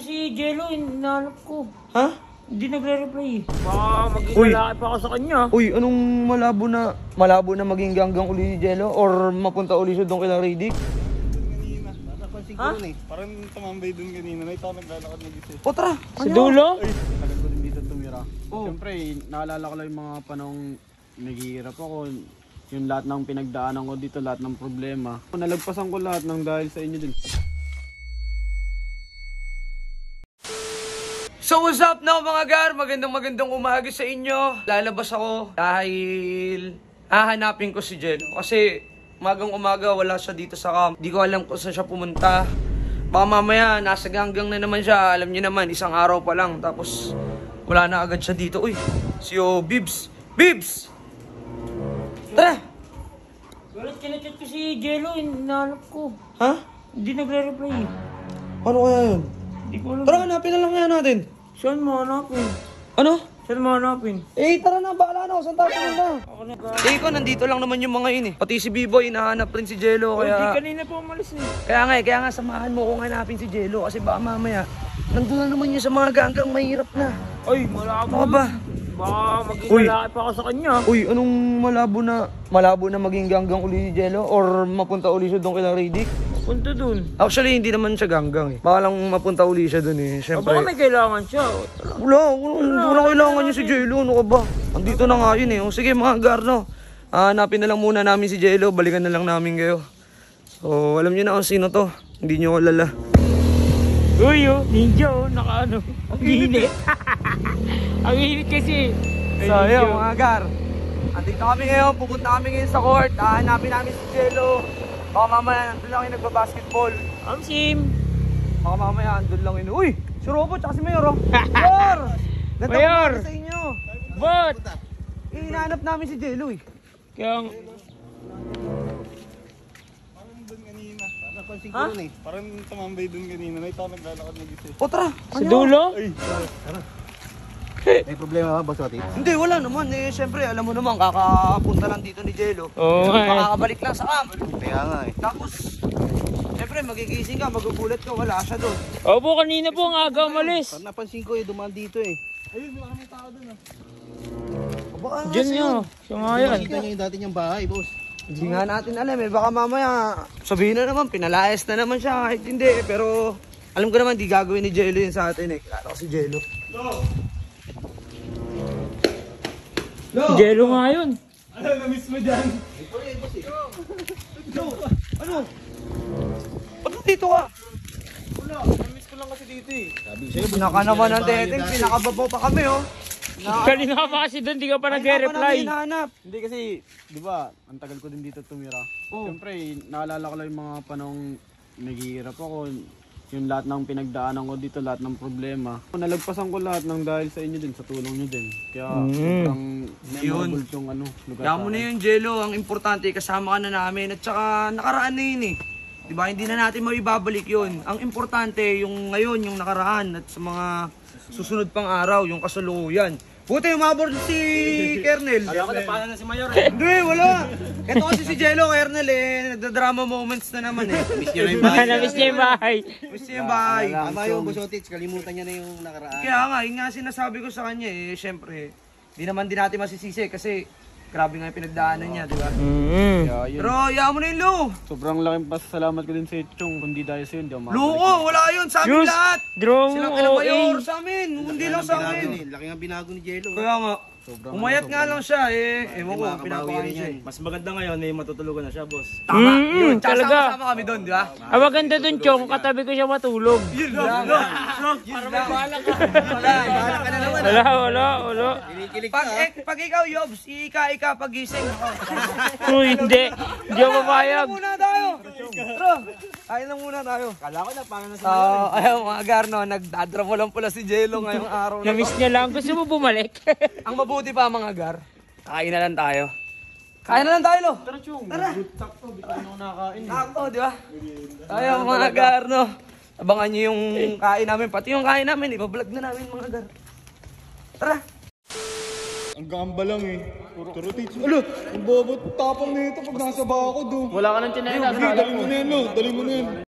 si Jello, hinahanap ko. Ha? Hindi nagre-reply eh. Baka maging lalaki pa ako sa kanya. Uy, anong malabo na maging ganggang uli si Jello? Or mapunta uli siya doon kila Riddick? Kanina, napansin ko rin eh. Parang tumambay dun kanina. Nakita ko naglalakad mag-isa. O tara! Sa dulo? Ay, tagal ko din dito tumira. Siyempre, naalala ko lang yung mga panahong naghihirap ako. Yung lahat ng pinagdaanan ko dito, lahat ng problema. Nalagpasan ko lahat ng dahil sa inyo din. So what's up now mga gar? Magandang umaga sa inyo. Lalabas ako dahil hahanapin ko si Jello. Kasi umaga wala siya dito sa camp. Di ko alam kung saan siya pumunta. Baka mamaya nasa ganggang na naman siya. Alam niyo naman, isang araw pa lang. Tapos wala na agad siya dito. Uy, si Bibs. Bibs! Tara! Walang kinachat ko si Jello, hinahanap ko. Ha? Hindi nagre-reply eh. Ano kaya yun? Hindi ko alam. Tara, hanapin na lang kaya natin. Saan mo hanapin? Ano? Saan mo hanapin? Tara na, bahala na. Saan tayo na? Ako na ka. Ko, nandito lang naman yung mga yun eh. Pati si B-Boy, hinahanap rin si Jello. Hindi Kaya... kanina po umalis eh. Kaya nga, samahan mo kung hanapin si Jello. Kasi baka mamaya, nandun na naman yun sa mga ganggang mahirap na. Ay, malabo. Ano ba? Baka maging Uy. lalaki pa ako sa kanya. Uy, anong malabo na maging ganggang uli si Jello? Or mapunta uli siya doon kila Riddick? Punta dun. Actually, hindi naman siya ganggang eh. Baka lang mapunta uli siya doon eh. O Siyempre. baka may kailangan siya. Wala kailangan niya si Jello. Ano ka ba? Andito na nga yun eh. O, sige mga garno. Hanapin na lang muna namin si Jello. Balikan na lang namin kayo. So, alam niyo na kung sino to. Hindi niyo alala. Uy, ninja nakaano. Ang init. Ang init kasi. So, yun mga gar. Andito kami ngayon. Pupunta kami ngayon sa court. Hanapin namin si Jello. Baka mamaya nandun lang yung nagbabasketball. Ang sim. Baka mamaya nandun lang yun. Uy! Si Robo tsaka si Mayor oh. Mayor! Ganda Mayor! ko sa inyo. But? Hinahanap namin si Jello eh. Kaya Parang dun kanina. Napansin ko rin eh. Parang tumambay dun kanina. Nakita ko naglalakad mag-isa. O tara! sa dulo? Ay, tara. May problema ba, Boss Wati? Hindi, wala naman eh. Siyempre, alam mo naman, kakapunta lang dito ni Jello. Oo nga eh. Makakabalik lang sa camp. Kaya nga eh. Tapos, siyempre, magigising ka, magugulat ka, wala siya doon. Opo, kanina po ang aga umalis. Parang napansin ko eh, dumaan dito eh. Ayun, wala kami tao dun ah. Baka Diyan nyo. Siya nga yan. Nakita niyo yung dati niyang bahay, boss. Hindi nga natin alam eh. Baka mamaya, sabihin na naman, pinalayas na naman siya. Kahit hindi eh. Pero, alam ko naman, di gagawin ni Jello yun sa atin eh. Klaro ko si Jello. Si Jello nga yun. Ano, na-miss mo dyan? Ano? Ba't dito ka? Wala, na-miss ko lang kasi dito eh. Sabi sa'yo, Pinaka naman ang dating, pinakababaw pa kami oh. Kanina ka pa kasi doon, di ka pa nagre-reply. Hindi kasi, di ba, ang tagal ko din dito tumira. Siyempre, naalala ko lang yung mga panahong naghihirap ako. Yung lahat ng pinagdaanan ko dito, lahat ng problema. Nalagpasan ko lahat ng dahil sa inyo din, sa tulong nyo din. Kaya sobrang memorable yung lugar Kaya mo na yun, Jello. Ang importante, kasama ka na namin. At saka, nakaraan na yun eh. Diba, hindi na natin maibabalik yun. Ang importante, yung ngayon, yung nakaraan. At sa mga susunod pang araw, yung kasalukuyan. Buti umabot si Kernel. Alam ko na paano na si Mayor eh. Hindi, wala. Ito kasi si Jello, Kernel eh. Nagda-drama moments na naman eh. Miss nyo na yung bahay. Namiss niya yung bahay. Miss niya yung bahay. Tama yung Busotich, kalimutan niya na yung nakaraan. Kaya nga, yun nga sinasabi ko sa kanya eh. Siyempre, di naman din natin masisisi kasi grabe nga yung pinagdaanan niya, di ba? Kaya yun. Pero, hayaan mo na yun, Lo. Sobrang laking pasasalamat ko din sa Chong. Kundi dahil sa yun, di ako Loko, wala yun. Sa amin Yus, lahat. draw Silang mo, kila OA. Mayor, sa amin. Hindi lang sa amin. Laki nga binago ni Jello. Kaya nga, umayat nga lang siya eh. Ewan ko, makakabawi pinapakain rin siya yan. eh. Mas maganda ngayon, may matutulugan na siya, boss. Tama, yun. Tsaka talaga. sama kami doon, di ba? Ang maganda doon, Chong, katabi ko siya matulog. Yun lang. Yun lang. Bahala ka na naman. Wala. Pag ikaw, Yobs, ika pagising ako. Uy, hindi. Hindi ako papayag. Kain na muna tayo. Tara, kain na muna tayo. Kala ko na, paano na Ayaw mga garno, nagdadramo lang pala si Jello ngayong araw na Namiss to. niya lang. Gusto mo bumalik? Ang mabuti pa mga gar, kain na lang tayo. Kain na lang tayo, Lo. Tara, Chong. Tara. Sakto, di pa ako nakakain. Sakto, di ba? Ayaw mga garno. Abangan niyo yung kain namin, pati yung kain namin, ibablog na namin mga gar. Tara. Ang gamba lang eh. Turo teach. Alo, ang bobot tapang nito pag nasa bako do. Wala ka nang tinayang. Dali mo na yan, Lo. Dali mo na yan.